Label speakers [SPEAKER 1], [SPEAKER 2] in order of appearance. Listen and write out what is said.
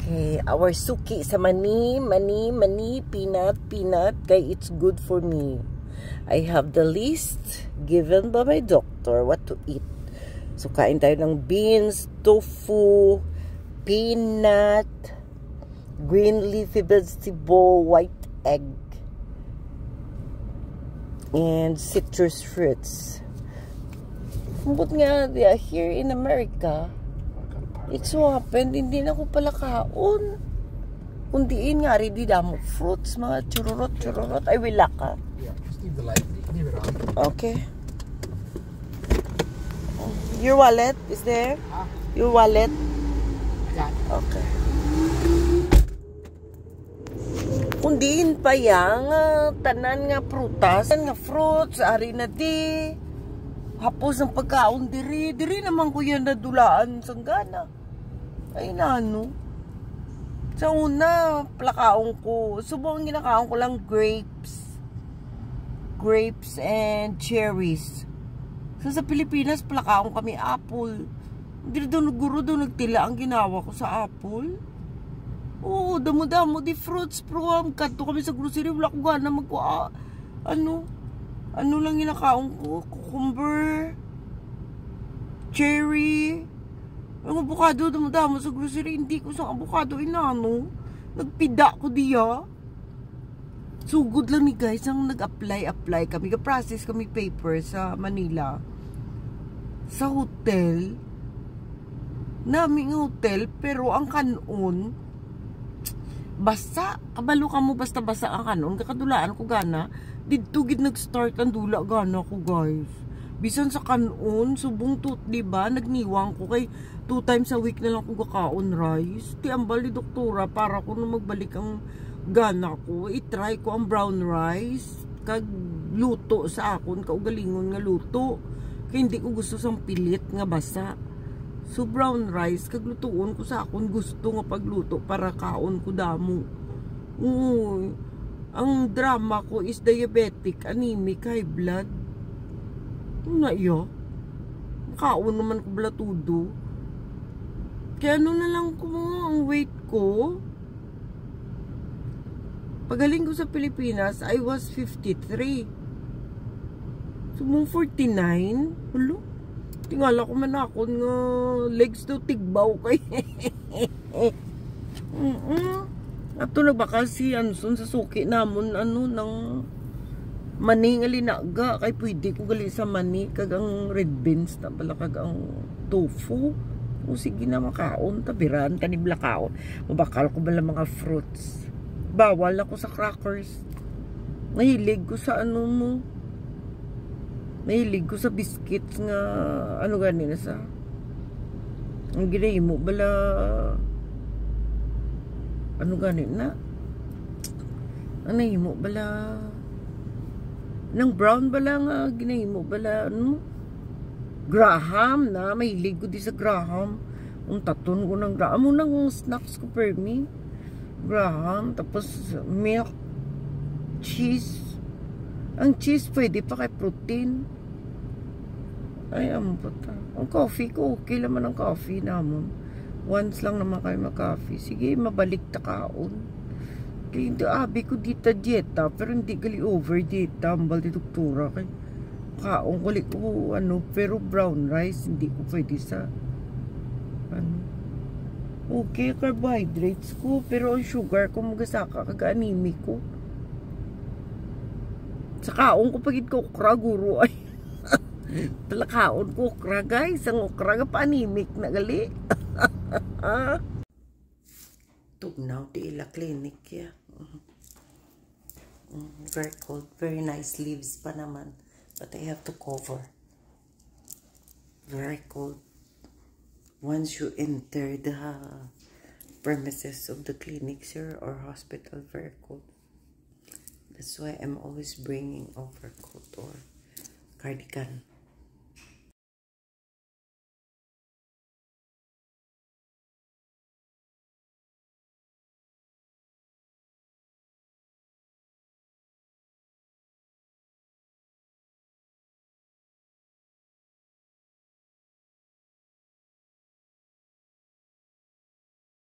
[SPEAKER 1] Okay, our suki sa mani, peanut, kay it's good for me. I have the list given by my doctor what to eat. So, kain tayo ng beans, tofu, peanut, green leafy vegetable, white egg, and citrus fruits. But nga, here in America, it so happened, hindi na ko pala kaon. Kundiin nga, ready damo fruits, mga chururot. I will lock ka.
[SPEAKER 2] Yeah, just leave the light. Leave it on.
[SPEAKER 1] Okay. Your wallet is there? Your wallet?
[SPEAKER 2] Yeah.
[SPEAKER 1] Okay. Kundiin pa yang tanan nga prutas, nga fruits, ari na di. Hapos ang pagkaon diri naman ko yan nadulaan sang gana. Ay nano. Sa una, plakaon ko. Subong ginakaon ko lang grapes and cherries. So sa Pilipinas, plakaon kami apple. Diri doon guro doon nagtila ang ginawa ko sa apple. Oo, damo-damo di fruits from. Kadto kami sa grocery, wala ko gana magkuha. Ano lang ginakaon ko? Cucumber, cherry, ang avocado, damo sa grocery. Hindi ko sa avocado inano. Nagpida ko diya. Sugod lang ni guys ang nag-apply kami. Ga-process kami paper sa Manila. Sa hotel. Naming hotel, pero ang kanon, basta, kabalo ka mo basta-basta ang kanon. Kakadulaan ko gana. Dito gid nag-start ang dula gana ko guys. Bisan sa kanon, subong diba? Nagniwang ko kay 2 times a week na lang ko kakaon rice. Ti ambal ni doktora para ko na magbalik ang gana ko. I-try ko ang brown rice. Kag luto sa akon, kaugalingon nga luto. Kaya hindi ko gusto sang pilit nga basa. So brown rice, kag lutuon ko sa akon gusto nga pagluto para kaon ko damo. Ang drama ko is diabetic, anemic, high blood. Ano na iyo? Kaon naman ko blatudo. Kaya ano na lang ko ang weight ko. Pagaling ko sa Pilipinas, I was 53. Sumong 49. Hulo? Tingala ko man ako nga legs daw tigbaw kay. Ato nagbakal si Anson sa suki namon ng mani nga linaga kay pwede ko gali sa mani kag ang red beans na pala kag ang tofu. O sige na makaon tabiran kanibla kaon. Mabakal ko bala mga fruits. Bawal ako sa crackers. Mahilig ko sa Mahilig ko sa biscuits nga gani na sa ang ginahimo bala gani na himo bala nang brown bala nga ginahimo bala Graham na mahilig ko di sa Graham taton ko ng Graham nang snacks ko per me Graham tapos milk cheese ang cheese pwede pa kay protein ay puta ang coffee ko okay naman ang coffee namon. Once lang naman kayo mag-coffee. Sige, mabalik ta kaon. Kaya hindi, abi ko dita dieta. Pero hindi gali over dieta. Ambal di doktora. Kaya kaon gali ko, pero brown rice, hindi ko pwede sa, Okay, carbohydrates ko. Pero ang sugar ko, magasaka, kaga-anemic ko. Sa kaon ko, pagid ko, okra, guro, ay. Talakaon ko, okra, guys. Ang okra nga pa-anemic na gali. Tugnaw di ila clinic ya. Very cold, very nice leaves pa naman, but I have to cover. Very cold. Once you enter the premises of the clinic, sir, or hospital, very cold. That's why I'm always bringing overcoat or cardigan.